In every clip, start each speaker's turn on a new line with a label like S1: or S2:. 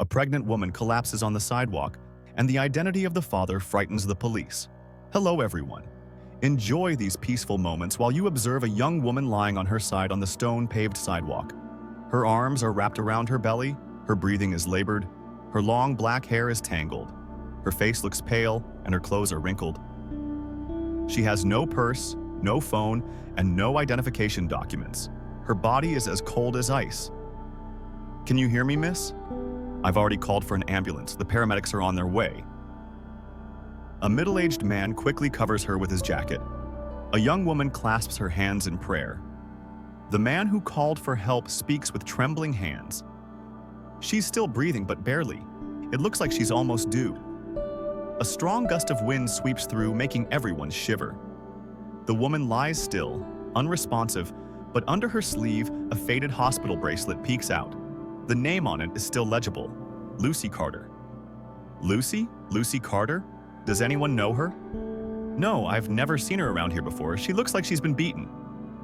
S1: A pregnant woman collapses on the sidewalk, and the identity of the father frightens the police. Hello, everyone. Enjoy these peaceful moments while you observe a young woman lying on her side on the stone-paved sidewalk. Her arms are wrapped around her belly, her breathing is labored, her long black hair is tangled. Her face looks pale, and her clothes are wrinkled. She has no purse, no phone, and no identification documents. Her body is as cold as ice. Can you hear me, miss? I've already called for an ambulance. The paramedics are on their way. A middle-aged man quickly covers her with his jacket. A young woman clasps her hands in prayer. The man who called for help speaks with trembling hands. She's still breathing, but barely. It looks like she's almost due. A strong gust of wind sweeps through, making everyone shiver. The woman lies still, unresponsive, but under her sleeve, a faded hospital bracelet peeks out. The name on it is still legible: Lucy Carter. Lucy? Lucy Carter? Does anyone know her? No, I've never seen her around here before. She looks like she's been beaten.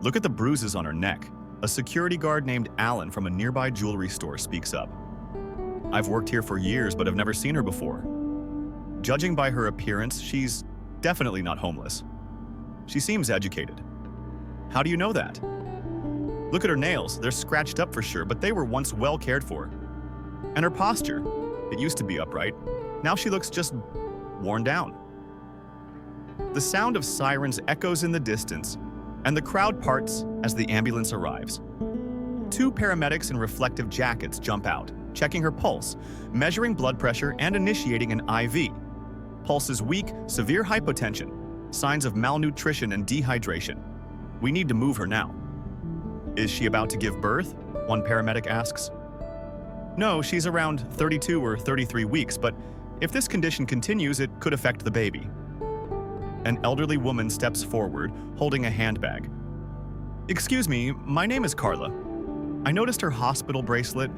S1: Look at the bruises on her neck. A security guard named Alan from a nearby jewelry store speaks up. I've worked here for years, but I've never seen her before. Judging by her appearance, she's definitely not homeless. She seems educated. How do you know that? Look at her nails. They're scratched up for sure, but they were once well cared for. And her posture. It used to be upright. Now she looks just worn down. The sound of sirens echoes in the distance, and the crowd parts as the ambulance arrives. Two paramedics in reflective jackets jump out, checking her pulse, measuring blood pressure, and initiating an IV. Pulse is weak, severe hypotension, signs of malnutrition and dehydration. We need to move her now. Is she about to give birth? One paramedic asks. No, she's around 32 or 33 weeks, but if this condition continues, it could affect the baby. An elderly woman steps forward, holding a handbag. Excuse me, my name is Carla. I noticed her hospital bracelet.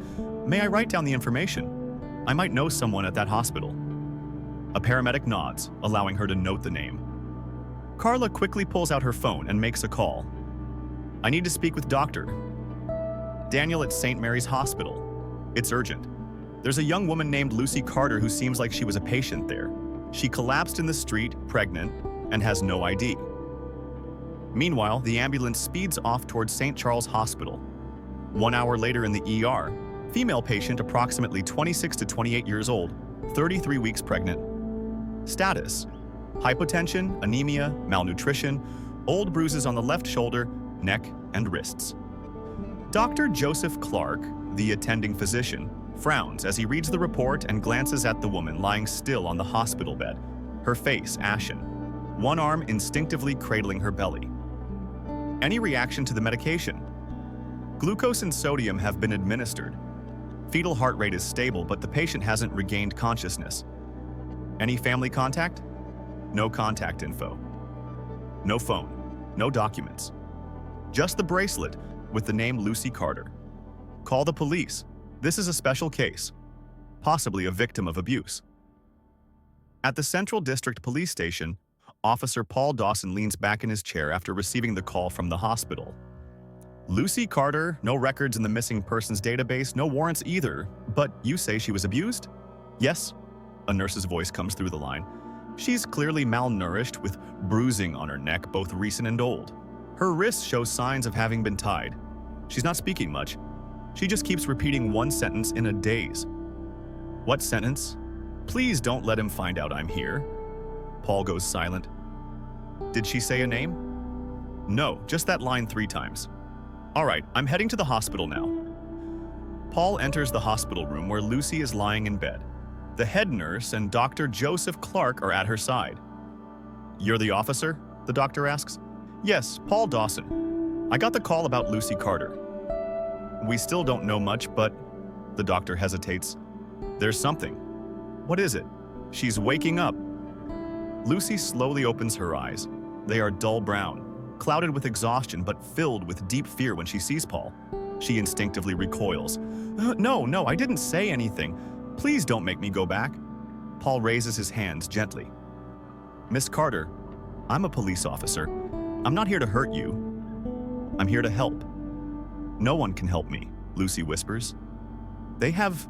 S1: May I write down the information? I might know someone at that hospital. A paramedic nods, allowing her to note the name. Carla quickly pulls out her phone and makes a call. I need to speak with Dr. Daniel at St. Mary's Hospital. It's urgent. There's a young woman named Lucy Carter who seems like she was a patient there. She collapsed in the street, pregnant, and has no ID. Meanwhile, the ambulance speeds off towards St. Charles Hospital. 1 hour later in the ER, female patient approximately 26 to 28 years old, 33 weeks pregnant. Status: hypotension, anemia, malnutrition, old bruises on the left shoulder, neck, and wrists. Dr. Joseph Clark, the attending physician, frowns as he reads the report and glances at the woman lying still on the hospital bed, her face ashen, one arm instinctively cradling her belly. Any reaction to the medication? Glucose and sodium have been administered. Fetal heart rate is stable, but the patient hasn't regained consciousness. Any family contact? No contact info. No phone. No documents. Just the bracelet with the name Lucy Carter. Call the police. This is a special case, possibly a victim of abuse. At the Central District Police Station, Officer Paul Dawson leans back in his chair after receiving the call from the hospital. Lucy Carter, no records in the missing persons database, no warrants either, but you say she was abused? Yes, a nurse's voice comes through the line. She's clearly malnourished with bruising on her neck, both recent and old. Her wrists show signs of having been tied. She's not speaking much. She just keeps repeating one sentence in a daze. What sentence? Please don't let him find out I'm here. Paul goes silent. Did she say a name? No, just that line 3 times. All right, I'm heading to the hospital now. Paul enters the hospital room where Lucy is lying in bed. The head nurse and Dr. Joseph Clark are at her side. You're the officer? The doctor asks. Yes, Paul Dawson. I got the call about Lucy Carter. We still don't know much, but the doctor hesitates. There's something. What is it? She's waking up. Lucy slowly opens her eyes. They are dull brown, clouded with exhaustion but filled with deep fear when she sees Paul. She instinctively recoils. No, I didn't say anything. Please don't make me go back. Paul raises his hands gently. Miss Carter, I'm a police officer. I'm not here to hurt you. I'm here to help. No one can help me, Lucy whispers. They have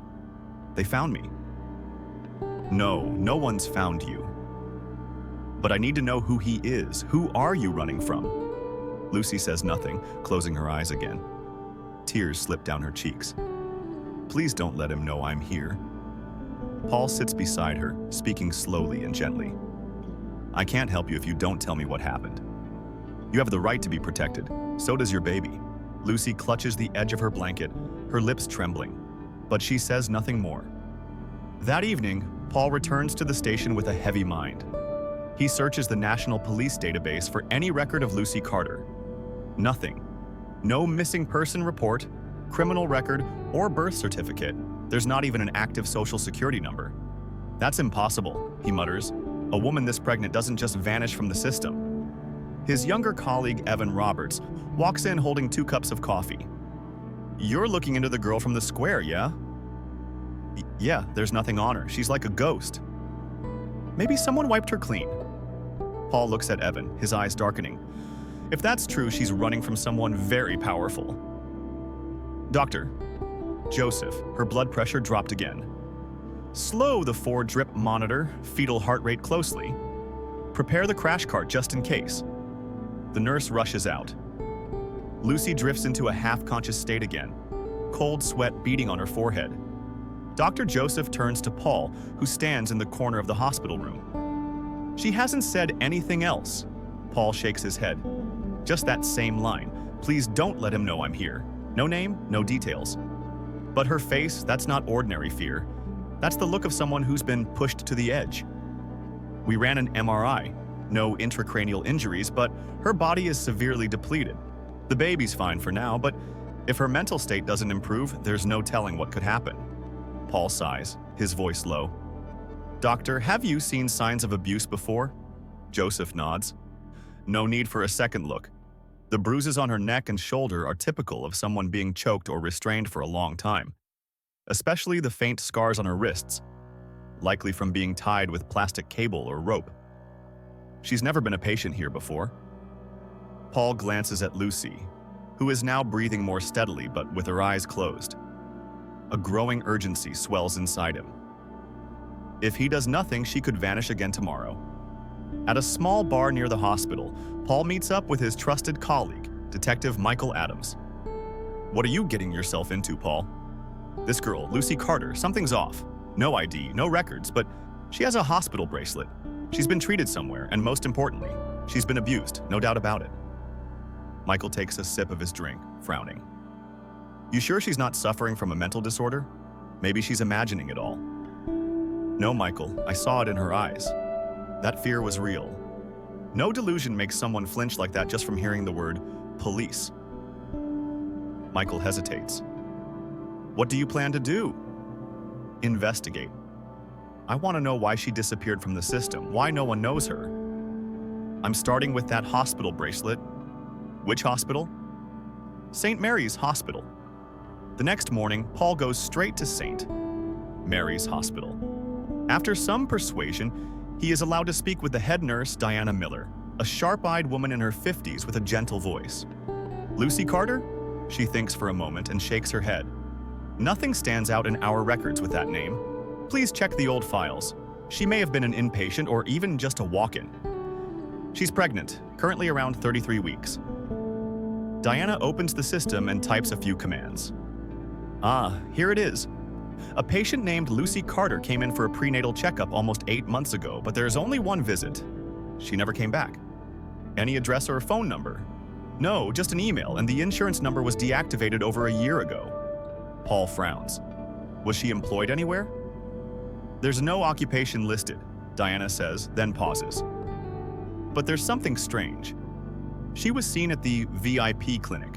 S1: They found me. No, no one's found you. But I need to know who he is. Who are you running from? Lucy says nothing, closing her eyes again. Tears slip down her cheeks. Please don't let him know I'm here. Paul sits beside her, speaking slowly and gently. I can't help you if you don't tell me what happened. You have the right to be protected. So does your baby. Lucy clutches the edge of her blanket, her lips trembling, but she says nothing more. That evening, Paul returns to the station with a heavy mind. He searches the National Police database for any record of Lucy Carter. Nothing. No missing person report, criminal record, or birth certificate. There's not even an active social security number. That's impossible, he mutters. A woman this pregnant doesn't just vanish from the system. His younger colleague, Evan Roberts, walks in holding 2 cups of coffee. You're looking into the girl from the square, yeah? Yeah, there's nothing on her. She's like a ghost. Maybe someone wiped her clean. Paul looks at Evan, his eyes darkening. If that's true, she's running from someone very powerful. Doctor. Joseph, her blood pressure dropped again. Slow the 4-drip monitor, fetal heart rate closely. Prepare the crash cart just in case. The nurse rushes out. Lucy drifts into a half-conscious state again, cold sweat beading on her forehead. Dr. Joseph turns to Paul, who stands in the corner of the hospital room. She hasn't said anything else. Paul shakes his head. Just that same line. Please don't let him know I'm here. No name, no details. But her face, that's not ordinary fear. That's the look of someone who's been pushed to the edge. We ran an MRI. No intracranial injuries, but her body is severely depleted. The baby's fine for now, but if her mental state doesn't improve, there's no telling what could happen. Paul sighs, his voice low. Doctor, have you seen signs of abuse before? Joseph nods. No need for a second look. The bruises on her neck and shoulder are typical of someone being choked or restrained for a long time, especially the faint scars on her wrists, likely from being tied with plastic cable or rope. She's never been a patient here before. Paul glances at Lucy, who is now breathing more steadily but with her eyes closed. A growing urgency swells inside him. If he does nothing, she could vanish again tomorrow. At a small bar near the hospital, Paul meets up with his trusted colleague, Detective Michael Adams. What are you getting yourself into, Paul? This girl, Lucy Carter, something's off. No ID, no records, but she has a hospital bracelet. She's been treated somewhere, and most importantly, she's been abused, no doubt about it. Michael takes a sip of his drink, frowning. You sure she's not suffering from a mental disorder? Maybe she's imagining it all. No, Michael, I saw it in her eyes. That fear was real. No delusion makes someone flinch like that just from hearing the word police. Michael hesitates. What do you plan to do? Investigate. I want to know why she disappeared from the system, why no one knows her. I'm starting with that hospital bracelet. Which hospital? St. Mary's Hospital. The next morning, Paul goes straight to St. Mary's Hospital. After some persuasion, he is allowed to speak with the head nurse, Diana Miller, a sharp-eyed woman in her 50s with a gentle voice. Lucy Carter? She thinks for a moment and shakes her head. Nothing stands out in our records with that name. Please check the old files. She may have been an inpatient or even just a walk-in. She's pregnant, currently around 33 weeks. Diana opens the system and types a few commands. Ah, here it is. A patient named Lucy Carter came in for a prenatal checkup almost 8 months ago, but there's only one visit. She never came back. Any address or phone number? No, just an email, and the insurance number was deactivated over a year ago. Paul frowns. Was she employed anywhere? There's no occupation listed, Diana says, then pauses. But there's something strange. She was seen at the VIP clinic.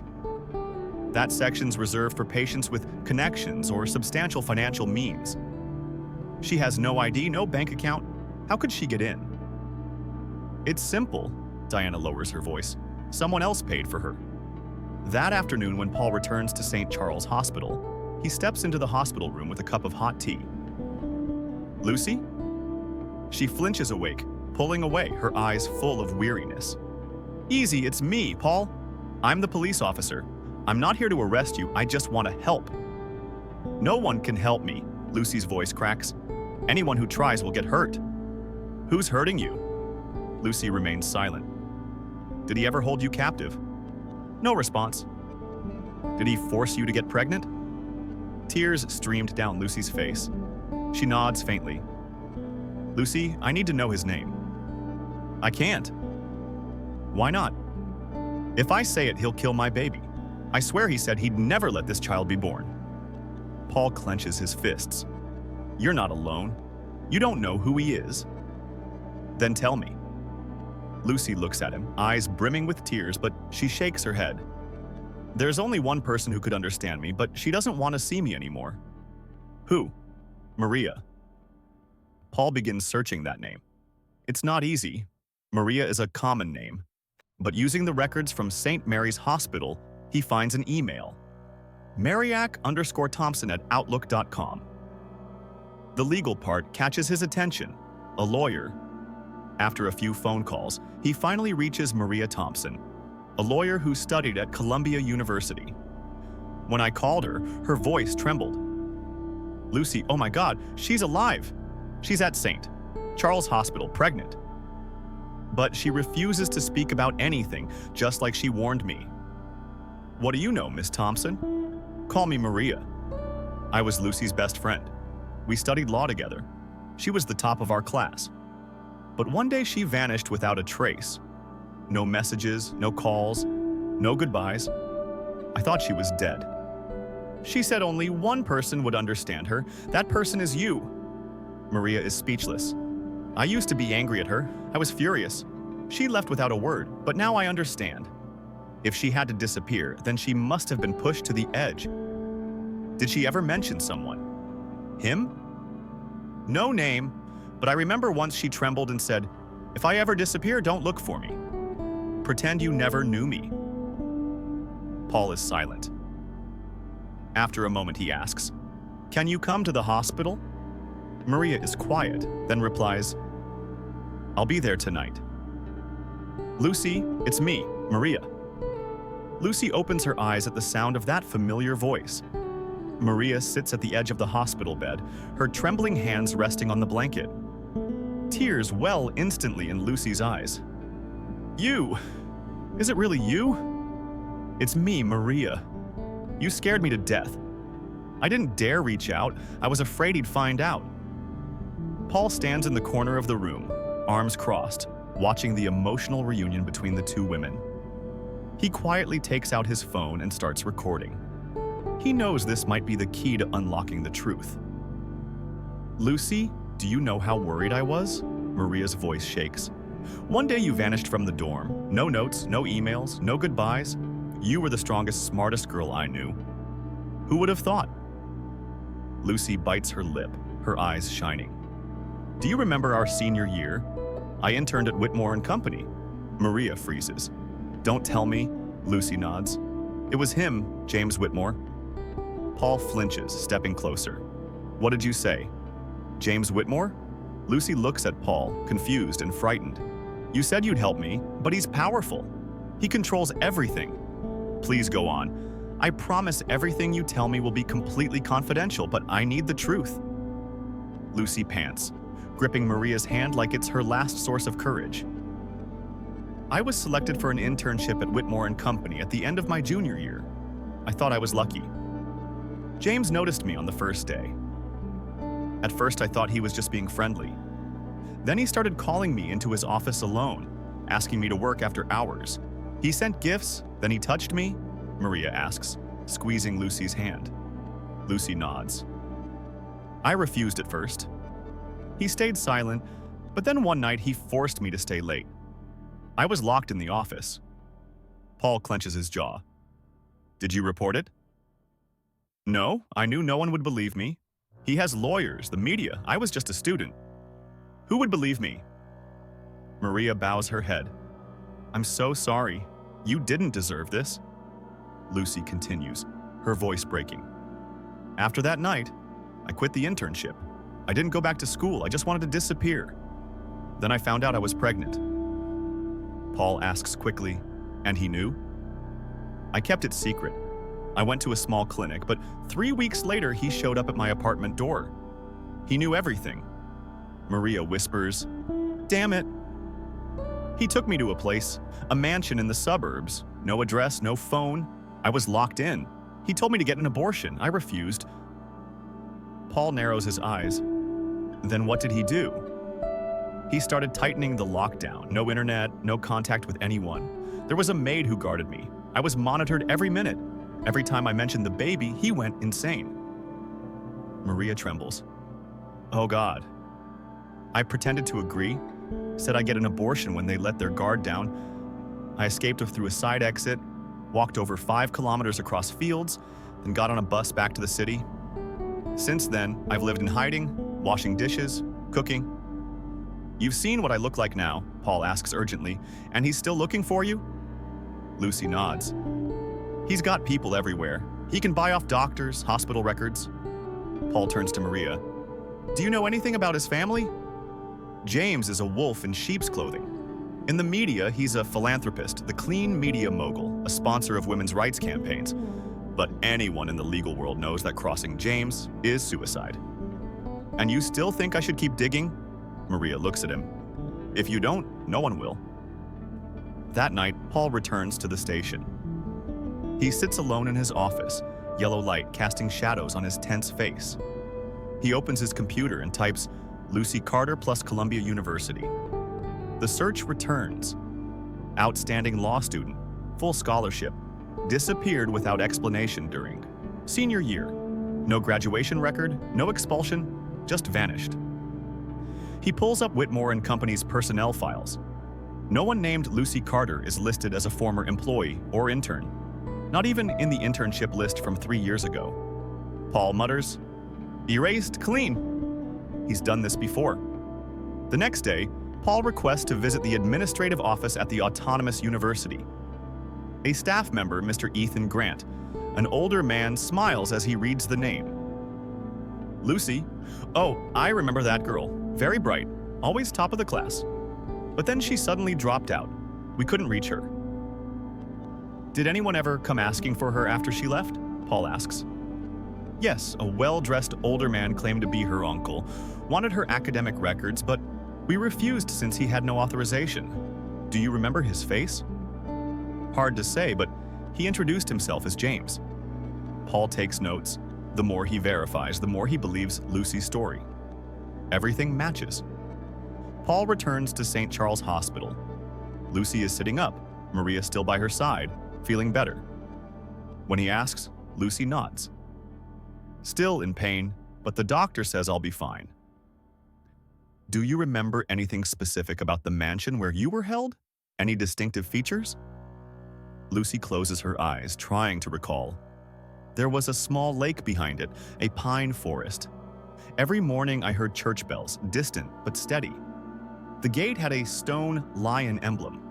S1: That section's reserved for patients with connections or substantial financial means. She has no ID, no bank account. How could she get in? It's simple, Diana lowers her voice. Someone else paid for her. That afternoon, when Paul returns to St. Charles Hospital, he steps into the hospital room with a cup of hot tea. Lucy? She flinches awake, pulling away, her eyes full of weariness. Easy, it's me, Paul. I'm the police officer. I'm not here to arrest you, I just want to help. No one can help me, Lucy's voice cracks. Anyone who tries will get hurt. Who's hurting you? Lucy remains silent. Did he ever hold you captive? No response. Did he force you to get pregnant? Tears streamed down Lucy's face. She nods faintly. Lucy, I need to know his name. I can't. Why not? If I say it, he'll kill my baby. I swear he said he'd never let this child be born. Paul clenches his fists. You're not alone. You don't know who he is. Then tell me. Lucy looks at him, eyes brimming with tears, but she shakes her head. There's only one person who could understand me, but she doesn't want to see me anymore. Who? Maria. Paul begins searching that name. It's not easy. Maria is a common name. But using the records from St. Mary's Hospital, he finds an email. Mariac_Thompson@outlook.com. The legal part catches his attention. A lawyer. After a few phone calls, he finally reaches Maria Thompson, a lawyer who studied at Columbia University. When I called her, her voice trembled. Lucy, oh my God, she's alive. She's at St. Charles Hospital, pregnant. But she refuses to speak about anything, just like she warned me. What do you know, Miss Thompson? Call me Maria. I was Lucy's best friend. We studied law together. She was the top of our class. But one day she vanished without a trace. No messages, no calls, no goodbyes. I thought she was dead. She said only one person would understand her. That person is you. Maria is speechless. I used to be angry at her. I was furious. She left without a word, but now I understand. If she had to disappear, then she must have been pushed to the edge. Did she ever mention someone? Him? No name, but I remember once she trembled and said, if I ever disappear, don't look for me. Pretend you never knew me. Paul is silent. After a moment, he asks, can you come to the hospital? Maria is quiet, then replies, I'll be there tonight. Lucy, it's me, Maria. Lucy opens her eyes at the sound of that familiar voice. Maria sits at the edge of the hospital bed, her trembling hands resting on the blanket. Tears well instantly in Lucy's eyes. You! Is it really you? It's me, Maria. You scared me to death. I didn't dare reach out. I was afraid he'd find out. Paul stands in the corner of the room, arms crossed, watching the emotional reunion between the two women. He quietly takes out his phone and starts recording. He knows this might be the key to unlocking the truth. Lucy, do you know how worried I was? Maria's voice shakes. One day you vanished from the dorm. No notes, no emails, no goodbyes. You were the strongest, smartest girl I knew. Who would have thought? Lucy bites her lip, her eyes shining. Do you remember our senior year? I interned at Whitmore & Company. Maria freezes. Don't tell me, Lucy nods. It was him, James Whitmore. Paul flinches, stepping closer. What did you say? James Whitmore? Lucy looks at Paul, confused and frightened. You said you'd help me, but he's powerful. He controls everything. Please go on. I promise everything you tell me will be completely confidential, but I need the truth. Lucy pants, gripping Maria's hand like it's her last source of courage. I was selected for an internship at Whitmore & Company at the end of my junior year. I thought I was lucky. James noticed me on the first day. At first, I thought he was just being friendly. Then he started calling me into his office alone, asking me to work after hours. He sent gifts, then he touched me, Maria asks, squeezing Lucy's hand. Lucy nods. I refused at first. He stayed silent, but then one night he forced me to stay late. I was locked in the office. Paul clenches his jaw. Did you report it? No, I knew no one would believe me. He has lawyers, the media. I was just a student. Who would believe me? Maria bows her head. I'm so sorry. You didn't deserve this. Lucy continues, her voice breaking. After that night, I quit the internship. I didn't go back to school. I just wanted to disappear. Then I found out I was pregnant. Paul asks quickly, and he knew? I kept it secret. I went to a small clinic, but 3 weeks later he showed up at my apartment door. He knew everything. Maria whispers, "Damn it." He took me to a place, a mansion in the suburbs. No address, no phone. I was locked in. He told me to get an abortion. I refused. Paul narrows his eyes. Then what did he do? He started tightening the lockdown. No internet, no contact with anyone. There was a maid who guarded me. I was monitored every minute. Every time I mentioned the baby, he went insane. Maria trembles. Oh God. I pretended to agree, said I'd get an abortion when they let their guard down. I escaped through a side exit, walked over 5 kilometers across fields, then got on a bus back to the city. Since then, I've lived in hiding, washing dishes, cooking. You've seen what I look like now, Paul asks urgently, and he's still looking for you? Lucy nods. He's got people everywhere. He can buy off doctors, hospital records. Paul turns to Maria. Do you know anything about his family? James is a wolf in sheep's clothing. In the media, he's a philanthropist, the clean media mogul, a sponsor of women's rights campaigns. But anyone in the legal world knows that crossing James is suicide. And you still think I should keep digging? Maria looks at him. If you don't, no one will. That night, Paul returns to the station. He sits alone in his office, yellow light casting shadows on his tense face. He opens his computer and types Lucy Carter plus Columbia University. The search returns. Outstanding law student, full scholarship, disappeared without explanation during senior year. No graduation record, no expulsion, just vanished. He pulls up Whitmore and Company's personnel files. No one named Lucy Carter is listed as a former employee or intern, not even in the internship list from 3 years ago. Paul mutters, "Erased clean." He's done this before. The next day, Paul requests to visit the administrative office at the Autonomous University. A staff member, Mr. Ethan Grant, an older man, smiles as he reads the name. Lucy? Oh, I remember that girl. Very bright, always top of the class. But then she suddenly dropped out. We couldn't reach her. Did anyone ever come asking for her after she left? Paul asks. Yes, a well-dressed older man claimed to be her uncle, wanted her academic records, but we refused since he had no authorization. Do you remember his face? Hard to say, but he introduced himself as James. Paul takes notes. The more he verifies, the more he believes Lucy's story. Everything matches. Paul returns to St. Charles Hospital. Lucy is sitting up, Maria still by her side, feeling better. When he asks, Lucy nods. Still in pain, but the doctor says I'll be fine. Do you remember anything specific about the mansion where you were held? Any distinctive features? Lucy closes her eyes, trying to recall. There was a small lake behind it, a pine forest. Every morning I heard church bells, distant but steady. The gate had a stone lion emblem.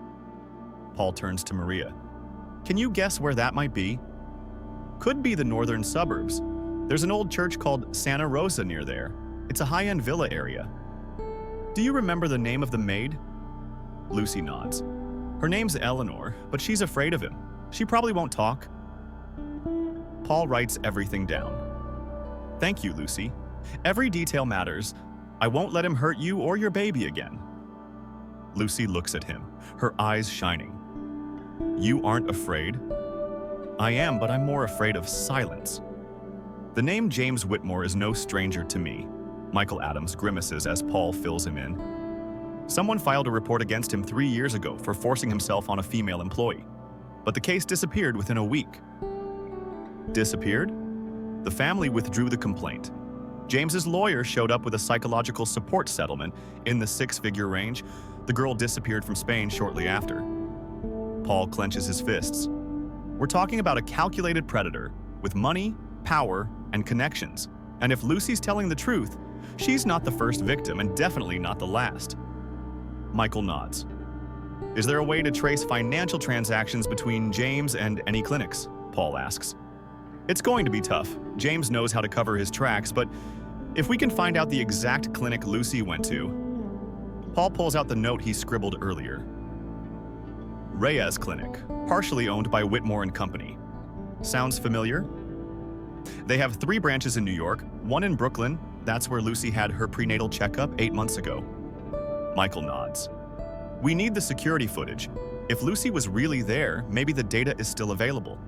S1: Paul turns to Maria. Can you guess where that might be? Could be the northern suburbs. There's an old church called Santa Rosa near there. It's a high-end villa area. Do you remember the name of the maid? Lucy nods. Her name's Eleanor, but she's afraid of him. She probably won't talk. Paul writes everything down. Thank you, Lucy. Every detail matters. I won't let him hurt you or your baby again. Lucy looks at him, her eyes shining. You aren't afraid? I am, but I'm more afraid of silence. The name James Whitmore is no stranger to me. Michael Adams grimaces as Paul fills him in. Someone filed a report against him 3 years ago for forcing himself on a female employee. But the case disappeared within a week. Disappeared? The family withdrew the complaint. James's lawyer showed up with a psychological support settlement in the 6-figure range. The girl disappeared from Spain shortly after. Paul clenches his fists. We're talking about a calculated predator with money, power, and connections. And if Lucy's telling the truth, she's not the first victim and definitely not the last. Michael nods. Is there a way to trace financial transactions between James and any clinics? Paul asks. It's going to be tough. James knows how to cover his tracks, but if we can find out the exact clinic Lucy went to... Paul pulls out the note he scribbled earlier. Reyes Clinic, partially owned by Whitmore and Company. Sounds familiar? They have 3 branches in New York, 1 in Brooklyn, That's where Lucy had her prenatal checkup 8 months ago. Michael nods. We need the security footage. If Lucy was really there, maybe the data is still available.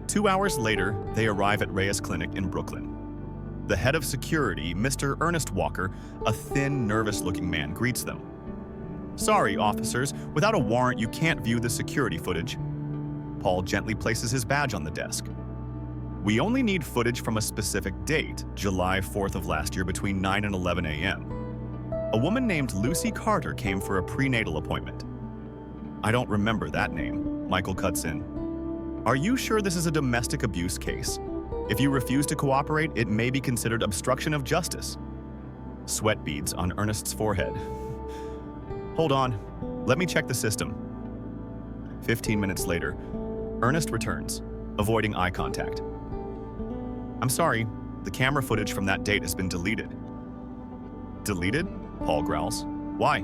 S1: 2 hours later, they arrive at Reyes Clinic in Brooklyn. The head of security, Mr. Ernest Walker, a thin, nervous-looking man, greets them. Sorry, officers, without a warrant you can't view the security footage. Paul gently places his badge on the desk. We only need footage from a specific date, July 4th of last year between 9 and 11 a.m. A woman named Lucy Carter came for a prenatal appointment. I don't remember that name, Michael cuts in. Are you sure this is a domestic abuse case? If you refuse to cooperate, it may be considered obstruction of justice. Sweat beads on Ernest's forehead. Hold on, let me check the system. 15 minutes later, Ernest returns, avoiding eye contact. I'm sorry, the camera footage from that date has been deleted. Deleted? Paul growls. Why?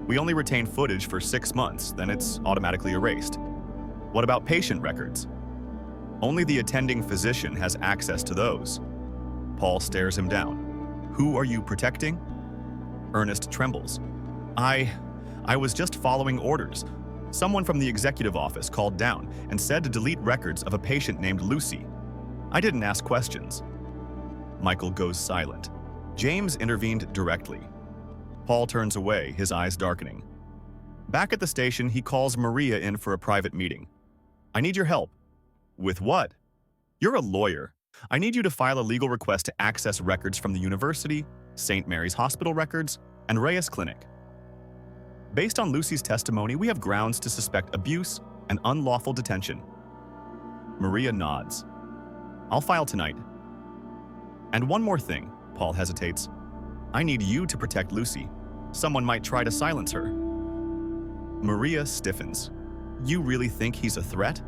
S1: We only retain footage for 6 months, then it's automatically erased. What about patient records? Only the attending physician has access to those. Paul stares him down. Who are you protecting? Ernest trembles. I was just following orders. Someone from the executive office called down and said to delete records of a patient named Lucy. I didn't ask questions. Michael goes silent. James intervened directly. Paul turns away, his eyes darkening. Back at the station, he calls Maria in for a private meeting. I need your help. With what? You're a lawyer. I need you to file a legal request to access records from the university, St. Mary's Hospital records, and Reyes Clinic. Based on Lucy's testimony, we have grounds to suspect abuse and unlawful detention. Maria nods. I'll file tonight. And one more thing, Paul hesitates. I need you to protect Lucy. Someone might try to silence her. Maria stiffens. You really think he's a threat?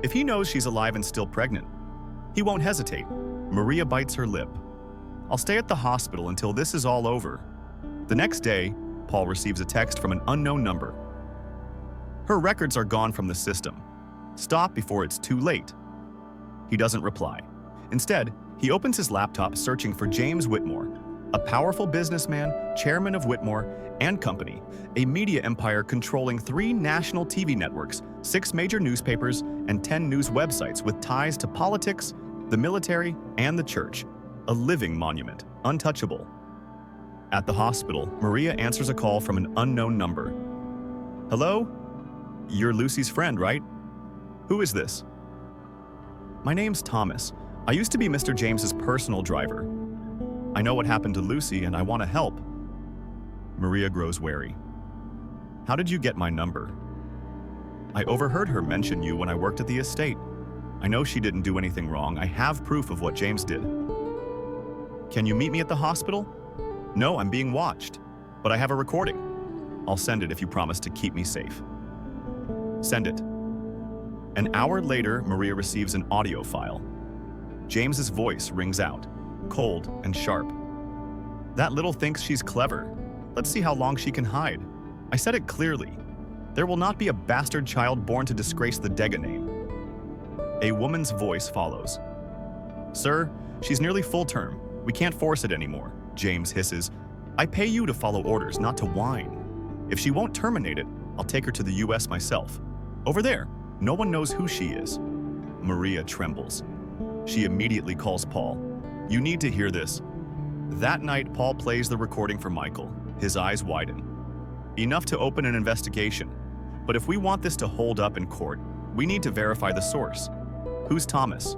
S1: If he knows she's alive and still pregnant, he won't hesitate. Maria bites her lip. I'll stay at the hospital until this is all over. The next day, Paul receives a text from an unknown number. Her records are gone from the system. Stop before it's too late. He doesn't reply. Instead, he opens his laptop searching for James Whitmore, a powerful businessman, chairman of Whitmore and Company, a media empire controlling 3 national TV networks, 6 major newspapers, and 10 news websites with ties to politics, the military, and the church. A living monument, untouchable. At the hospital, Maria answers a call from an unknown number. Hello? You're Lucy's friend, right? Who is this? My name's Thomas. I used to be Mr. James's personal driver. I know what happened to Lucy and I want to help. Maria grows wary. How did you get my number? I overheard her mention you when I worked at the estate. I know she didn't do anything wrong. I have proof of what James did. Can you meet me at the hospital? No, I'm being watched, but I have a recording. I'll send it if you promise to keep me safe. Send it. An hour later, Maria receives an audio file. James's voice rings out, cold and sharp. That little thinks she's clever. Let's see how long she can hide. I said it clearly. There will not be a bastard child born to disgrace the Dega name. A woman's voice follows. Sir, she's nearly full term. We can't force it anymore, James hisses. I pay you to follow orders, not to whine. If she won't terminate it, I'll take her to the US myself. Over there, no one knows who she is. Maria trembles. She immediately calls Paul. You need to hear this. That night, Paul plays the recording for Michael. His eyes widen. Enough to open an investigation. But if we want this to hold up in court, we need to verify the source. Who's Thomas?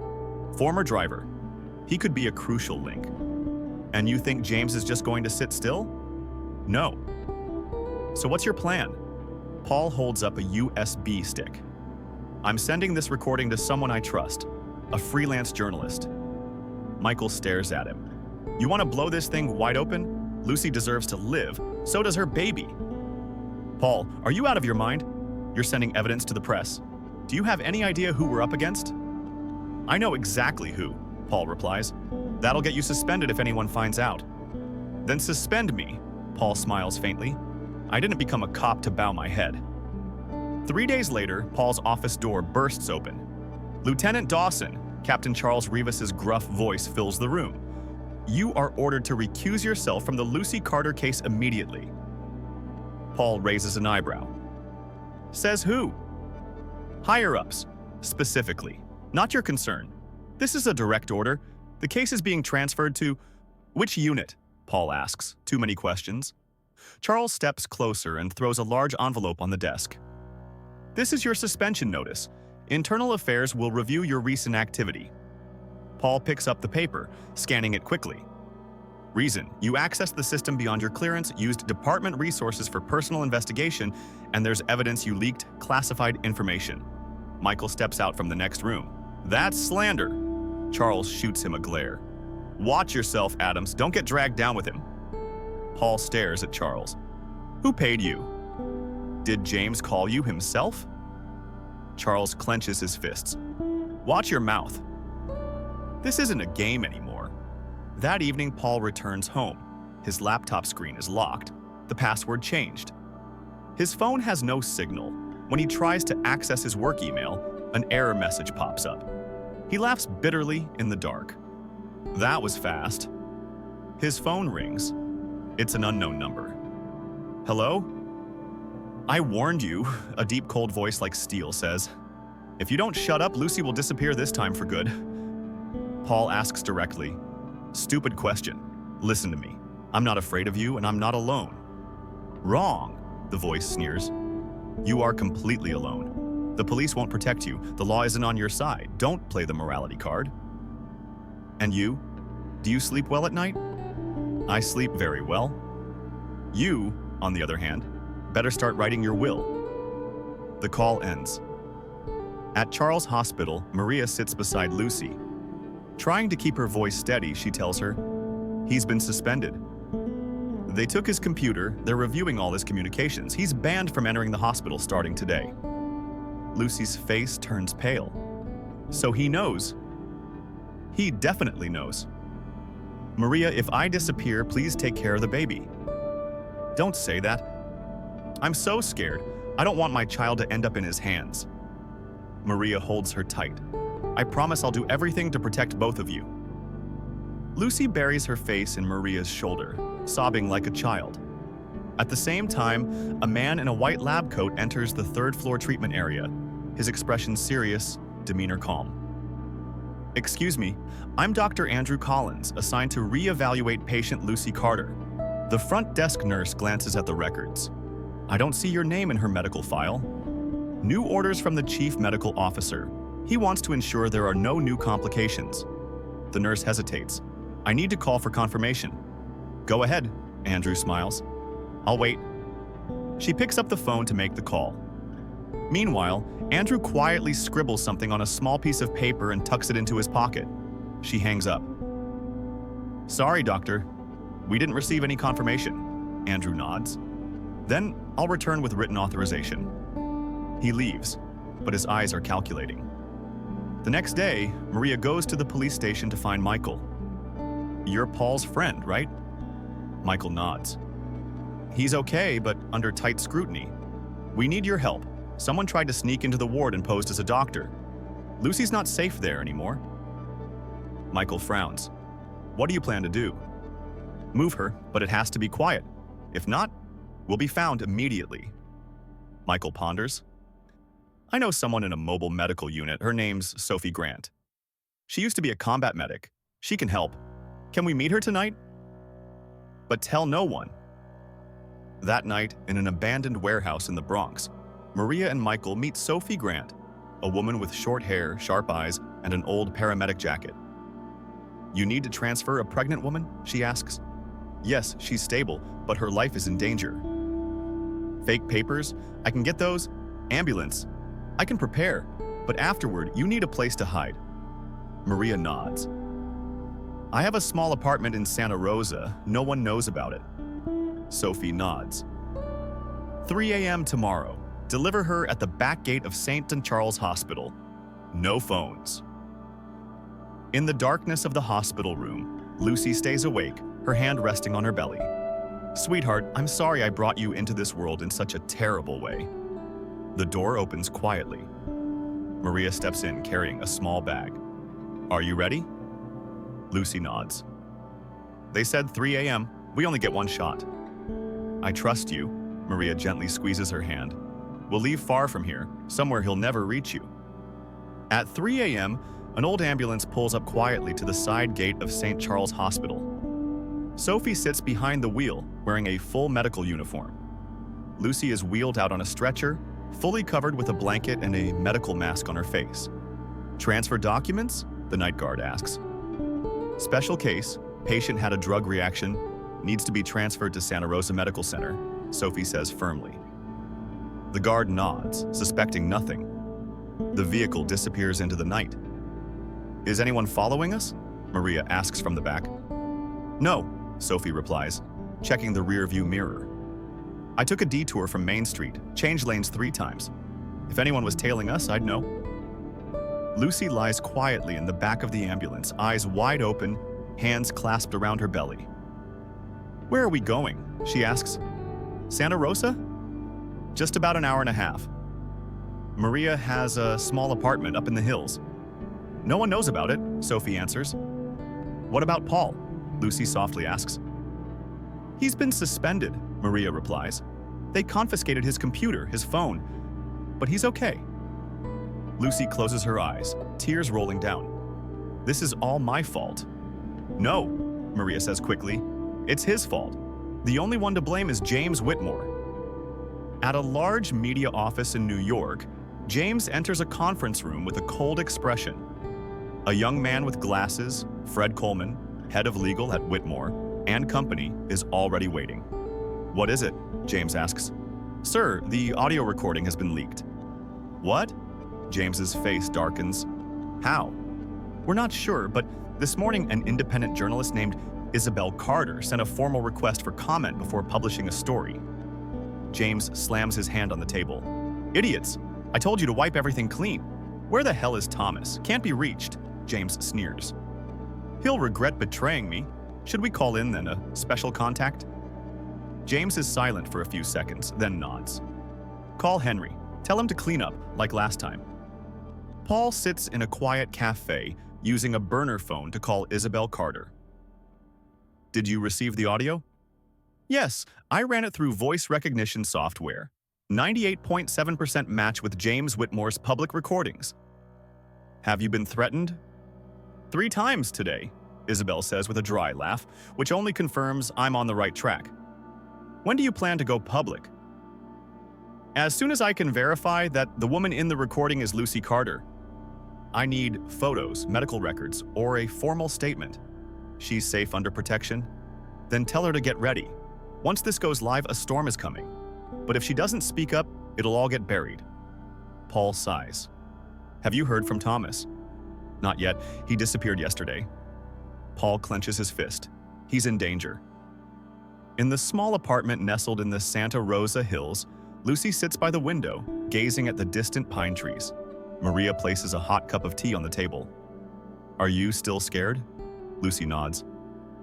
S1: Former driver. He could be a crucial link. And you think James is just going to sit still? No. So what's your plan? Paul holds up a USB stick. I'm sending this recording to someone I trust, a freelance journalist. Michael stares at him. You want to blow this thing wide open? Lucy deserves to live, so does her baby. Paul, are you out of your mind? You're sending evidence to the press. Do you have any idea who we're up against? I know exactly who, Paul replies. That'll get you suspended if anyone finds out. Then suspend me, Paul smiles faintly. I didn't become a cop to bow my head. 3 days later, Paul's office door bursts open. Lieutenant Dawson, Captain Charles Rivas's gruff voice fills the room. You are ordered to recuse yourself from the Lucy Carter case immediately. Paul raises an eyebrow. Says who? Higher-ups, specifically. Not your concern. This is a direct order. The case is being transferred to… Which unit? Paul asks. Too many questions. Charles steps closer and throws a large envelope on the desk. This is your suspension notice. Internal Affairs will review your recent activity. Paul picks up the paper, scanning it quickly. Reason: you accessed the system beyond your clearance, used department resources for personal investigation, and there's evidence you leaked classified information. Michael steps out from the next room. That's slander. Charles shoots him a glare. Watch yourself, Adams. Don't get dragged down with him. Paul stares at Charles. Who paid you? Did James call you himself? Charles clenches his fists. Watch your mouth. This isn't a game anymore. That evening, Paul returns home. His laptop screen is locked. The password changed. His phone has no signal. When he tries to access his work email, an error message pops up. He laughs bitterly in the dark. That was fast. His phone rings. It's an unknown number. Hello? I warned you, a deep, cold voice like steel says. If you don't shut up, Lucy will disappear this time for good. Paul asks directly. Stupid question. Listen to me. I'm not afraid of you, and I'm not alone. Wrong, the voice sneers. You are completely alone. The police won't protect you. The law isn't on your side. Don't play the morality card. And you? Do you sleep well at night? I sleep very well. You, on the other hand, better start writing your will. The call ends. At Charles Hospital, Maria sits beside Lucy. Trying to keep her voice steady, she tells her, he's been suspended. They took his computer, they're reviewing all his communications. He's banned from entering the hospital starting today. Lucy's face turns pale. So he knows. He definitely knows. Maria, if I disappear, please take care of the baby. Don't say that. I'm so scared. I don't want my child to end up in his hands. Maria holds her tight. I promise I'll do everything to protect both of you. Lucy buries her face in Maria's shoulder, sobbing like a child. At the same time, a man in a white lab coat enters the third-floor treatment area, his expression serious, demeanor calm. Excuse me, I'm Dr. Andrew Collins, assigned to re-evaluate patient Lucy Carter. The front desk nurse glances at the records. I don't see your name in her medical file. New orders from the chief medical officer. He wants to ensure there are no new complications. The nurse hesitates. I need to call for confirmation. Go ahead, Andrew smiles. I'll wait. She picks up the phone to make the call. Meanwhile, Andrew quietly scribbles something on a small piece of paper and tucks it into his pocket. She hangs up. Sorry, doctor. We didn't receive any confirmation. Andrew nods. Then I'll return with written authorization. He leaves, but his eyes are calculating. The next day, Maria goes to the police station to find Michael. You're Paul's friend, right? Michael nods. He's okay, but under tight scrutiny. We need your help. Someone tried to sneak into the ward and posed as a doctor. Lucy's not safe there anymore. Michael frowns. What do you plan to do? Move her, but it has to be quiet. If not, we'll be found immediately. Michael ponders. I know someone in a mobile medical unit. Her name's Sophie Grant. She used to be a combat medic. She can help. Can we meet her tonight? But tell no one. That night, in an abandoned warehouse in the Bronx, Maria and Michael meet Sophie Grant, a woman with short hair, sharp eyes, and an old paramedic jacket. You need to transfer a pregnant woman? She asks. Yes, she's stable, but her life is in danger. Fake papers? I can get those. Ambulance? I can prepare, but afterward, you need a place to hide. Maria nods. I have a small apartment in Santa Rosa. No one knows about it. Sophie nods. 3 a.m. tomorrow. Deliver her at the back gate of St. Charles Hospital. No phones. In the darkness of the hospital room, Lucy stays awake, her hand resting on her belly. Sweetheart, I'm sorry I brought you into this world in such a terrible way. The door opens quietly. Maria steps in carrying a small bag. Are you ready? Lucy nods. They said 3 a.m. We only get one shot. I trust you. Maria gently squeezes her hand. We'll leave far from here, somewhere he'll never reach you. At 3 a.m., an old ambulance pulls up quietly to the side gate of St. Charles Hospital. Sophie sits behind the wheel, wearing a full medical uniform. Lucy is wheeled out on a stretcher, fully covered with a blanket and a medical mask on her face. Transfer documents? The night guard asks. Special case, patient had a drug reaction, needs to be transferred to Santa Rosa Medical Center, Sophie says firmly. The guard nods, suspecting nothing. The vehicle disappears into the night. Is anyone following us? Maria asks from the back. No, Sophie replies, checking the rearview mirror. I took a detour from Main Street, changed lanes 3 times. If anyone was tailing us, I'd know. Lucy lies quietly in the back of the ambulance, eyes wide open, hands clasped around her belly. Where are we going? She asks. Santa Rosa? Just about an hour and a half. Maria has a small apartment up in the hills. No one knows about it, Sophie answers. What about Paul? Lucy softly asks. He's been suspended, Maria replies. They confiscated his computer, his phone, but he's okay. Lucy closes her eyes, tears rolling down. This is all my fault. No, Maria says quickly. It's his fault. The only one to blame is James Whitmore. At a large media office in New York, James enters a conference room with a cold expression. A young man with glasses, Fred Coleman, head of legal at Whitmore and Company, is already waiting. What is it? James asks. Sir, the audio recording has been leaked. What? James's face darkens. How? We're not sure, but this morning an independent journalist named Isabel Carter sent a formal request for comment before publishing a story. James slams his hand on the table. Idiots! I told you to wipe everything clean. Where the hell is Thomas? Can't be reached, James sneers. He'll regret betraying me. Should we call in then, a special contact? James is silent for a few seconds, then nods. Call Henry. Tell him to clean up, like last time. Paul sits in a quiet cafe, using a burner phone to call Isabel Carter. Did you receive the audio? Yes, I ran it through voice recognition software. 98.7% match with James Whitmore's public recordings. Have you been threatened? 3 times today, Isabel says with a dry laugh, which only confirms I'm on the right track. When do you plan to go public? As soon as I can verify that the woman in the recording is Lucy Carter. I need photos, medical records, or a formal statement. She's safe under protection? Then tell her to get ready. Once this goes live, a storm is coming. But if she doesn't speak up, it'll all get buried. Paul sighs. Have you heard from Thomas? Not yet. He disappeared yesterday. Paul clenches his fist. He's in danger. In the small apartment nestled in the Santa Rosa Hills, Lucy sits by the window, gazing at the distant pine trees. Maria places a hot cup of tea on the table. Are you still scared? Lucy nods.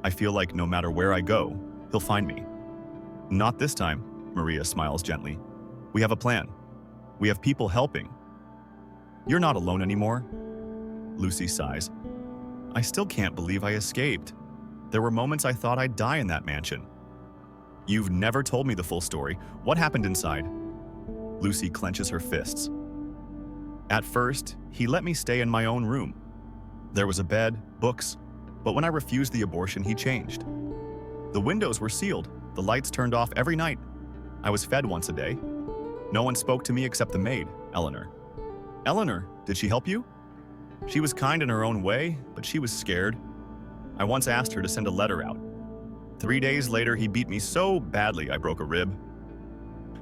S1: I feel like no matter where I go, he'll find me. Not this time, Maria smiles gently. We have a plan. We have people helping. You're not alone anymore. Lucy sighs. I still can't believe I escaped. There were moments I thought I'd die in that mansion. You've never told me the full story. What happened inside? Lucy clenches her fists. At first, he let me stay in my own room. There was a bed, books, but when I refused the abortion, he changed. The windows were sealed, the lights turned off every night. I was fed once a day. No one spoke to me except the maid, Eleanor. Eleanor, did she help you? She was kind in her own way, but she was scared. I once asked her to send a letter out. 3 days later, he beat me so badly I broke a rib.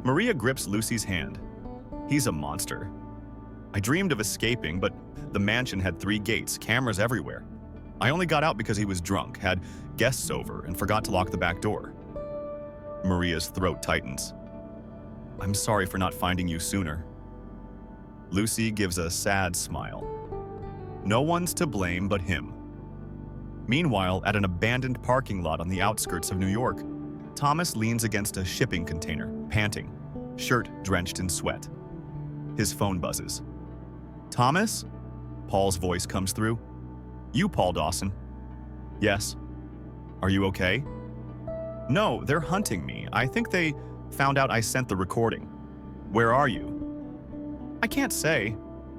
S1: Maria grips Lucy's hand. He's a monster. I dreamed of escaping, but the mansion had 3 gates, cameras everywhere. I only got out because he was drunk, had guests over, and forgot to lock the back door. Maria's throat tightens. I'm sorry for not finding you sooner. Lucy gives a sad smile. No one's to blame but him. Meanwhile, at an abandoned parking lot on the outskirts of New York, Thomas leans against a shipping container, panting, shirt drenched in sweat. His phone buzzes. Thomas? Paul's voice comes through. You, Paul Dawson? Yes. Are you okay? No, they're hunting me. I think they found out I sent the recording. Where are you? I can't say.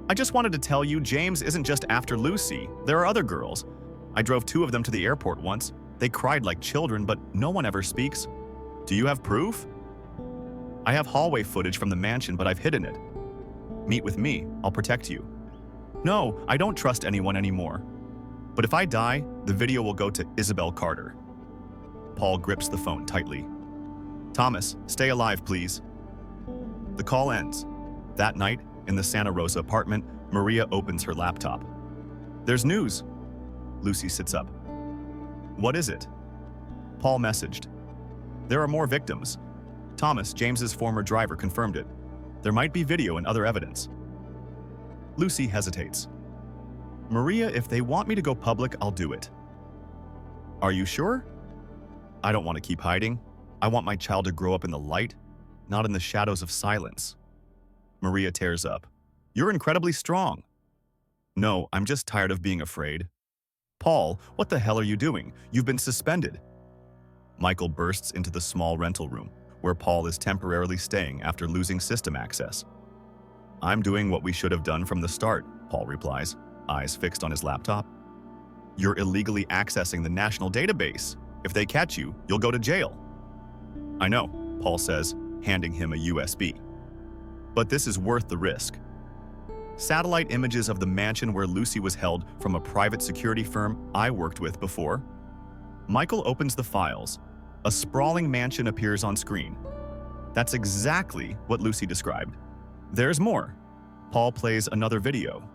S1: I just wanted to tell you James isn't just after Lucy. There are other girls. I drove 2 of them to the airport once. They cried like children, but no one ever speaks. Do you have proof? I have hallway footage from the mansion, but I've hidden it. Meet with me. I'll protect you. No, I don't trust anyone anymore. But if I die, the video will go to Isabel Carter. Paul grips the phone tightly. Thomas, stay alive, please. The call ends. That night, in the Santa Rosa apartment, Maria opens her laptop. There's news. Lucy sits up. What is it? Paul messaged. There are more victims. Thomas, James's former driver, confirmed it. There might be video and other evidence. Lucy hesitates. Maria, if they want me to go public, I'll do it. Are you sure? I don't want to keep hiding. I want my child to grow up in the light, not in the shadows of silence. Maria tears up. You're incredibly strong. No, I'm just tired of being afraid. Paul, what the hell are you doing? You've been suspended. Michael bursts into the small rental room, where Paul is temporarily staying after losing system access. I'm doing what we should have done from the start, Paul replies, eyes fixed on his laptop. You're illegally accessing the national database. If they catch you, you'll go to jail. I know, Paul says, handing him a USB. But this is worth the risk. Satellite images of the mansion where Lucy was held from a private security firm I worked with before. Michael opens the files. A sprawling mansion appears on screen. That's exactly what Lucy described. There's more. Paul plays another video.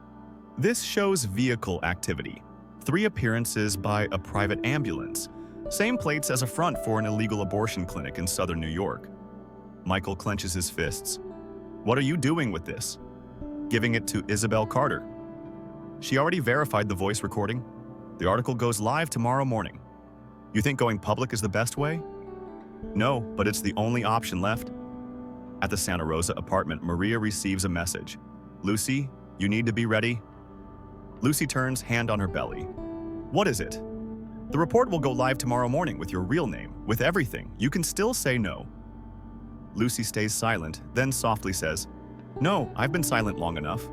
S1: This shows vehicle activity. 3 appearances by a private ambulance. Same plates as a front for an illegal abortion clinic in southern New York. Michael clenches his fists. What are you doing with this? Giving it to Isabel Carter. She already verified the voice recording. The article goes live tomorrow morning. You think going public is the best way? No, but it's the only option left. At the Santa Rosa apartment, Maria receives a message. Lucy, you need to be ready. Lucy turns, hand on her belly. What is it? The report will go live tomorrow morning with your real name, with everything. You can still say no. Lucy stays silent, then softly says, No, I've been silent long enough.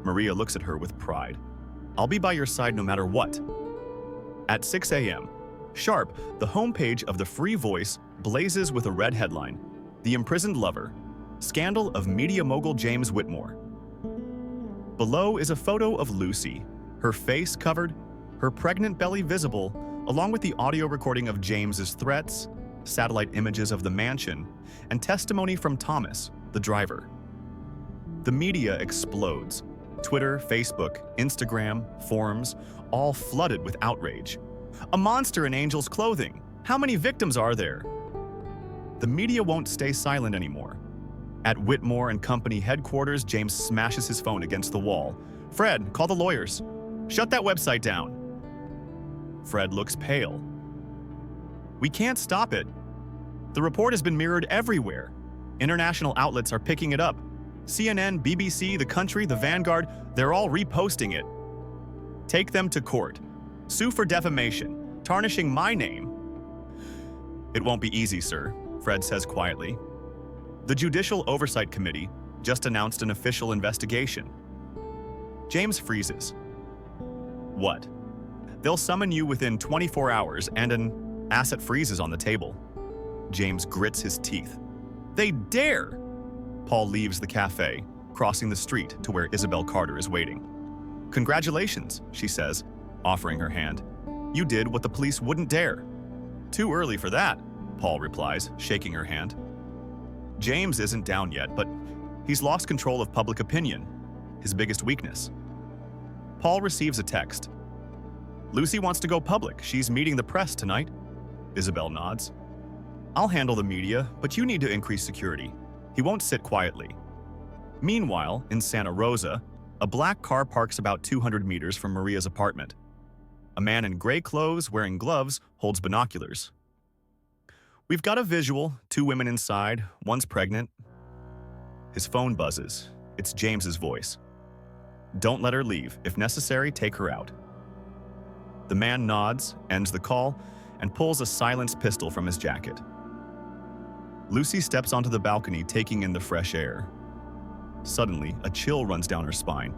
S1: Maria looks at her with pride. I'll be by your side no matter what. At 6 a.m., sharp, the homepage of The Free Voice blazes with a red headline, The Imprisoned Lover, Scandal of Media Mogul James Whitmore. Below is a photo of Lucy, her face covered, her pregnant belly visible, along with the audio recording of James's threats, satellite images of the mansion, and testimony from Thomas, the driver. The media explodes. Twitter, Facebook, Instagram, forums, all flooded with outrage. A monster in angel's clothing. How many victims are there? The media won't stay silent anymore. At Whitmore and Company headquarters, James smashes his phone against the wall. Fred, call the lawyers. Shut that website down. Fred looks pale. We can't stop it. The report has been mirrored everywhere. International outlets are picking it up. CNN, BBC, The Country, The Vanguard, they're all reposting it. Take them to court. Sue for defamation, tarnishing my name. It won't be easy, sir, Fred says quietly. The Judicial Oversight Committee just announced an official investigation. James freezes. What? They'll summon you within 24 hours and an asset freeze is on the table. James grits his teeth. They dare! Paul leaves the cafe, crossing the street to where Isabel Carter is waiting. Congratulations, she says, offering her hand. You did what the police wouldn't dare. Too early for that, Paul replies, shaking her hand. James isn't down yet, but he's lost control of public opinion, his biggest weakness. Paul receives a text. Lucy wants to go public. She's meeting the press tonight. Isabel nods. I'll handle the media, but you need to increase security. He won't sit quietly. Meanwhile, in Santa Rosa, a black car parks about 200 meters from Maria's apartment. A man in gray clothes, wearing gloves, holds binoculars. We've got a visual, 2 women inside, one's pregnant. His phone buzzes. It's James's voice. Don't let her leave. If necessary, take her out. The man nods, ends the call, and pulls a silenced pistol from his jacket. Lucy steps onto the balcony, taking in the fresh air. Suddenly, a chill runs down her spine.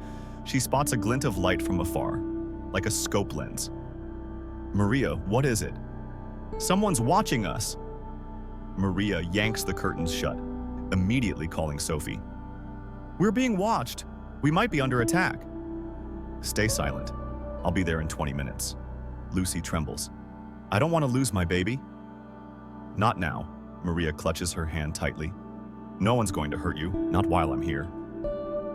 S1: She spots a glint of light from afar, like a scope lens. "Maria, what is it?" "Someone's watching us." Maria yanks the curtains shut, immediately calling Sophie. "We're being watched. We might be under attack." "Stay silent. I'll be there in 20 minutes. Lucy trembles. "I don't want to lose my baby." "Not now." Maria clutches her hand tightly. "No one's going to hurt you, not while I'm here."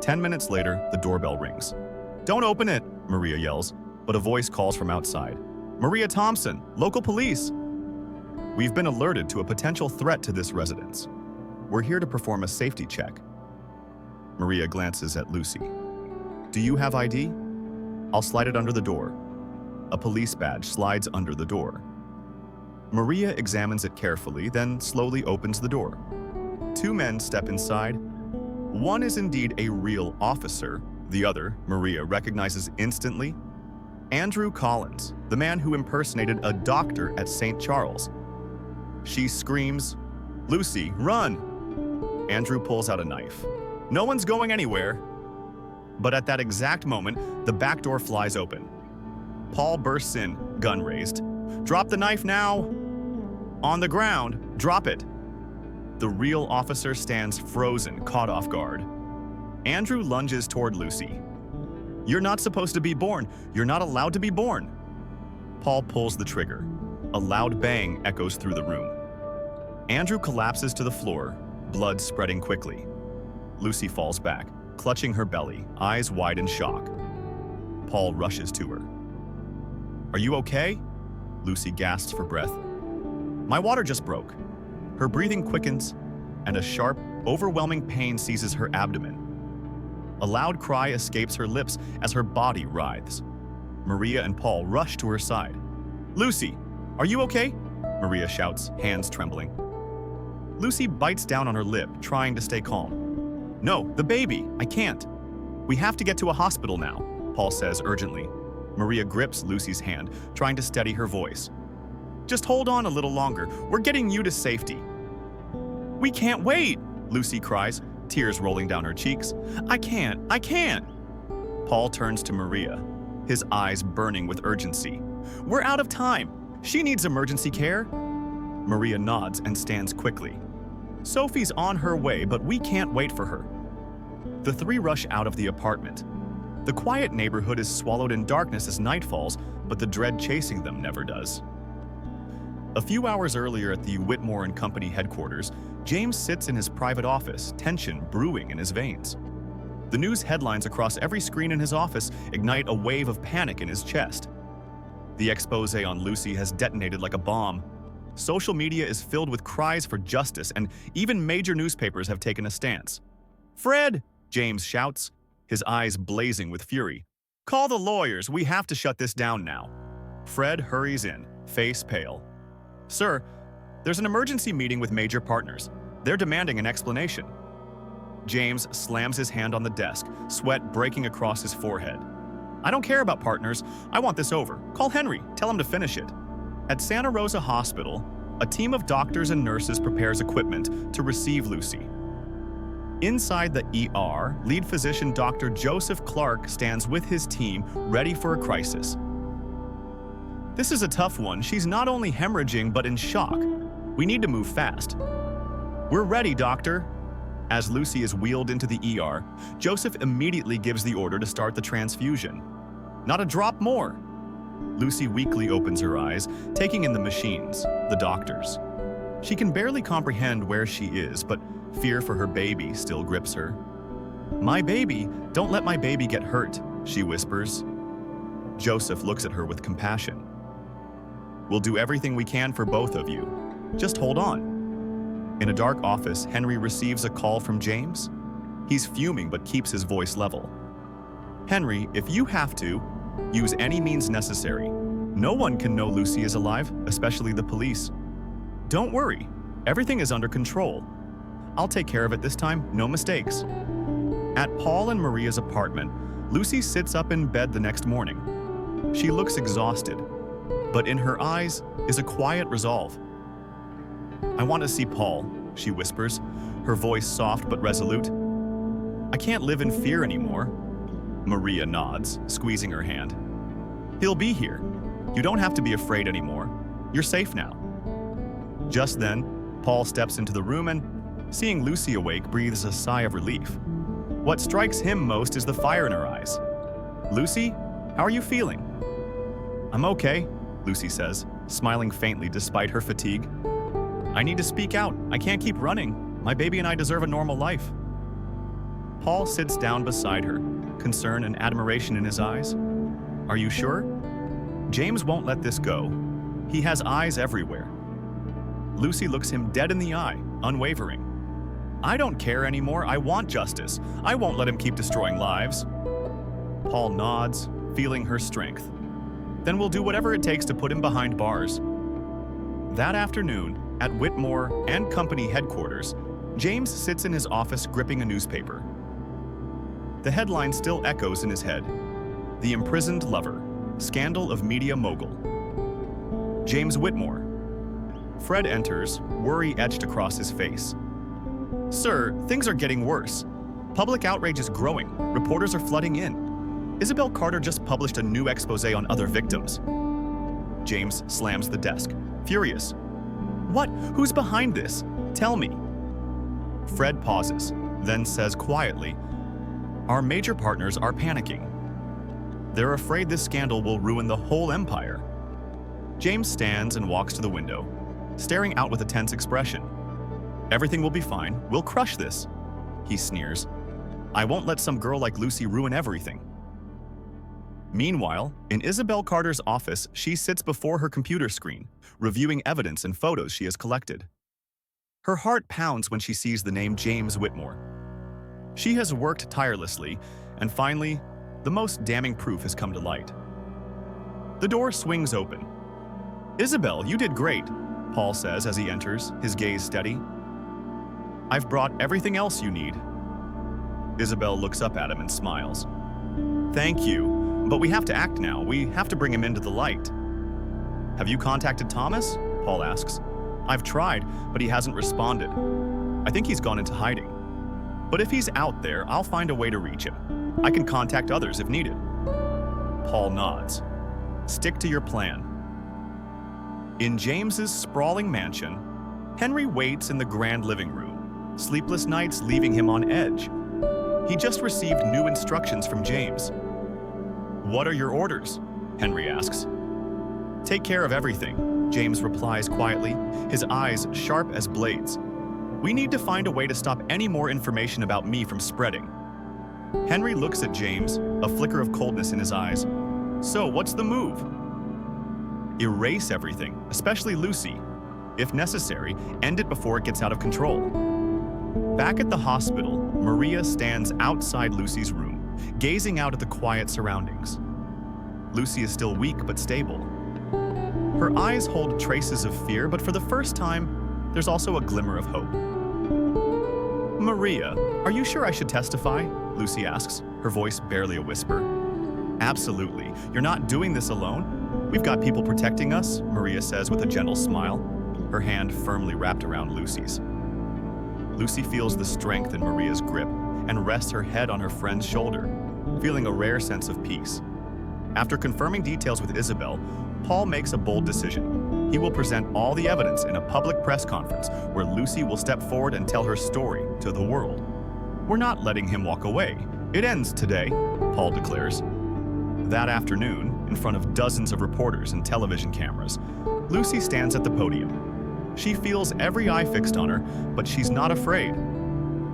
S1: 10 minutes later, the doorbell rings. "Don't open it," Maria yells, but a voice calls from outside. "Maria Thompson, local police." "We've been alerted to a potential threat to this residence. We're here to perform a safety check." Maria glances at Lucy. "Do you have ID?" "I'll slide it under the door." A police badge slides under the door. Maria examines it carefully, then slowly opens the door. 2 men step inside. One is indeed a real officer. The other, Maria recognizes instantly, Andrew Collins, the man who impersonated a doctor at St. Charles. She screams, "Lucy, run!" Andrew pulls out a knife. "No one's going anywhere." But at that exact moment, the back door flies open. Paul bursts in, gun raised. "Drop the knife now!" "On the ground, drop it!" The real officer stands frozen, caught off guard. Andrew lunges toward Lucy. "You're not supposed to be born. You're not allowed to be born." Paul pulls the trigger. A loud bang echoes through the room. Andrew collapses to the floor, blood spreading quickly. Lucy falls back, clutching her belly, eyes wide in shock. Paul rushes to her. "Are you okay?" Lucy gasps for breath. "My water just broke." Her breathing quickens, and a sharp, overwhelming pain seizes her abdomen. A loud cry escapes her lips as her body writhes. Maria and Paul rush to her side. "Lucy, are you okay?" Maria shouts, hands trembling. Lucy bites down on her lip, trying to stay calm. "No, the baby, I can't. We have to get to a hospital now," Paul says urgently. Maria grips Lucy's hand, trying to steady her voice. "Just hold on a little longer. We're getting you to safety." "We can't wait!" Lucy cries, tears rolling down her cheeks. I can't!" Paul turns to Maria, his eyes burning with urgency. "We're out of time. She needs emergency care." Maria nods and stands quickly. "Sophie's on her way, but we can't wait for her." The 3 rush out of the apartment. The quiet neighborhood is swallowed in darkness as night falls, but the dread chasing them never does. A few hours earlier at the Whitmore & Company headquarters, James sits in his private office, tension brewing in his veins. The news headlines across every screen in his office ignite a wave of panic in his chest. The expose on Lucy has detonated like a bomb. Social media is filled with cries for justice, and even major newspapers have taken a stance. "Fred!" James shouts, his eyes blazing with fury. "Call the lawyers, we have to shut this down now." Fred hurries in, face pale. "Sir, there's an emergency meeting with major partners. They're demanding an explanation." James slams his hand on the desk, sweat breaking across his forehead. "I don't care about partners. I want this over. Call Henry. Tell him to finish it." At Santa Rosa Hospital, a team of doctors and nurses prepares equipment to receive Lucy. Inside the ER, lead physician Dr. Joseph Clark stands with his team, ready for a crisis. "This is a tough one. She's not only hemorrhaging, but in shock. We need to move fast." "We're ready, doctor." As Lucy is wheeled into the ER, Joseph immediately gives the order to start the transfusion. "Not a drop more." Lucy weakly opens her eyes, taking in the machines, the doctors. She can barely comprehend where she is, but fear for her baby still grips her. "My baby, don't let my baby get hurt," she whispers. Joseph looks at her with compassion. "We'll do everything we can for both of you. Just hold on." In a dark office, Henry receives a call from James. He's fuming but keeps his voice level. "Henry, if you have to, use any means necessary. No one can know Lucy is alive, especially the police. Don't worry, everything is under control. I'll take care of it this time, no mistakes." At Paul and Maria's apartment, Lucy sits up in bed the next morning. She looks exhausted. but in her eyes is a quiet resolve. "I want to see Paul," she whispers, her voice soft but resolute. "I can't live in fear anymore." Maria nods, squeezing her hand. "He'll be here. You don't have to be afraid anymore. You're safe now." Just then, Paul steps into the room and, seeing Lucy awake, breathes a sigh of relief. What strikes him most is the fire in her eyes. "Lucy, how are you feeling?" "I'm okay," Lucy says, smiling faintly despite her fatigue. "I need to speak out. I can't keep running. My baby and I deserve a normal life." Paul sits down beside her, concern and admiration in his eyes. "Are you sure? James won't let this go. He has eyes everywhere." Lucy looks him dead in the eye, unwavering. "I don't care anymore. I want justice. I won't let him keep destroying lives." Paul nods, feeling her strength. "Then we'll do whatever it takes to put him behind bars." That afternoon, at Whitmore and Company headquarters, James sits in his office gripping a newspaper. The headline still echoes in his head: "The Imprisoned Lover, Scandal of Media Mogul." James Whitmore. Fred enters, worry etched across his face. "Sir, things are getting worse. Public outrage is growing. Reporters are flooding in. Isabel Carter just published a new expose on other victims." James slams the desk, furious. "What? Who's behind this? Tell me." Fred pauses, then says quietly, "Our major partners are panicking. They're afraid this scandal will ruin the whole empire." James stands and walks to the window, staring out with a tense expression. "Everything will be fine. We'll crush this," he sneers. "I won't let some girl like Lucy ruin everything." Meanwhile, in Isabel Carter's office, she sits before her computer screen, reviewing evidence and photos she has collected. Her heart pounds when she sees the name James Whitmore. She has worked tirelessly, and finally, the most damning proof has come to light. The door swings open. "Isabel, you did great," Paul says as he enters, his gaze steady. "I've brought everything else you need." Isabel looks up at him and smiles. "Thank you, but we have to act now. We have to bring him into the light." "Have you contacted Thomas?" Paul asks. "I've tried, but he hasn't responded. I think he's gone into hiding. But if he's out there, I'll find a way to reach him. I can contact others if needed." Paul nods. "Stick to your plan." In James's sprawling mansion, Henry waits in the grand living room, sleepless nights leaving him on edge. He just received new instructions from James. "What are your orders?" Henry asks. "Take care of everything," James replies quietly, his eyes sharp as blades. "We need to find a way to stop any more information about me from spreading." Henry looks at James, a flicker of coldness in his eyes. "So, what's the move?" "Erase everything, especially Lucy. If necessary, end it before it gets out of control." Back at the hospital, Maria stands outside Lucy's room, gazing out at the quiet surroundings. Lucy is still weak but stable. Her eyes hold traces of fear, but for the first time, there's also a glimmer of hope. "Maria, are you sure I should testify?" Lucy asks, her voice barely a whisper. "Absolutely. You're not doing this alone. We've got people protecting us," Maria says with a gentle smile, her hand firmly wrapped around Lucy's. Lucy feels the strength in Maria's grip and rests her head on her friend's shoulder, feeling a rare sense of peace. After confirming details with Isabel, Paul makes a bold decision. He will present all the evidence in a public press conference where Lucy will step forward and tell her story to the world. "We're not letting him walk away. It ends today," Paul declares. That afternoon, in front of dozens of reporters and television cameras, Lucy stands at the podium. She feels every eye fixed on her, but she's not afraid.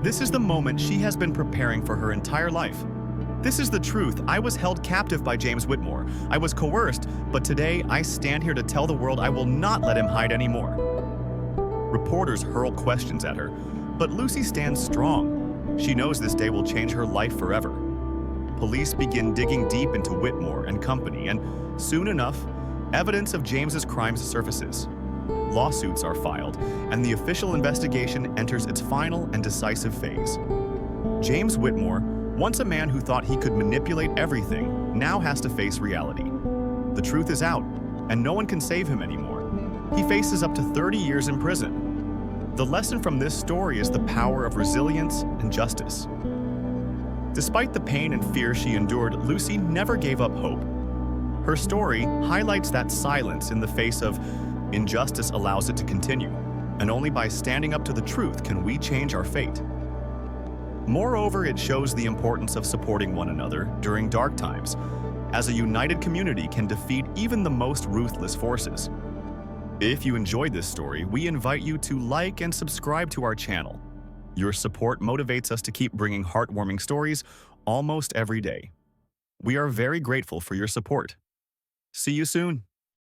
S1: This is the moment she has been preparing for her entire life. "This is the truth. I was held captive by James Whitmore. I was coerced, but today I stand here to tell the world I will not let him hide anymore." Reporters hurl questions at her, but Lucy stands strong. She knows this day will change her life forever. Police begin digging deep into Whitmore and Company, and soon enough, evidence of James's crimes surfaces. Lawsuits are filed, and the official investigation enters its final and decisive phase. James Whitmore, once a man who thought he could manipulate everything, now has to face reality. The truth is out, and no one can save him anymore. He faces up to 30 years in prison. The lesson from this story is the power of resilience and justice. Despite the pain and fear she endured, Lucy never gave up hope. Her story highlights that silence in the face of injustice allows it to continue, and only by standing up to the truth can we change our fate. Moreover, it shows the importance of supporting one another during dark times, as a united community can defeat even the most ruthless forces. If you enjoyed this story, we invite you to like and subscribe to our channel. Your support motivates us to keep bringing heartwarming stories almost every day. We are very grateful for your support. See you soon.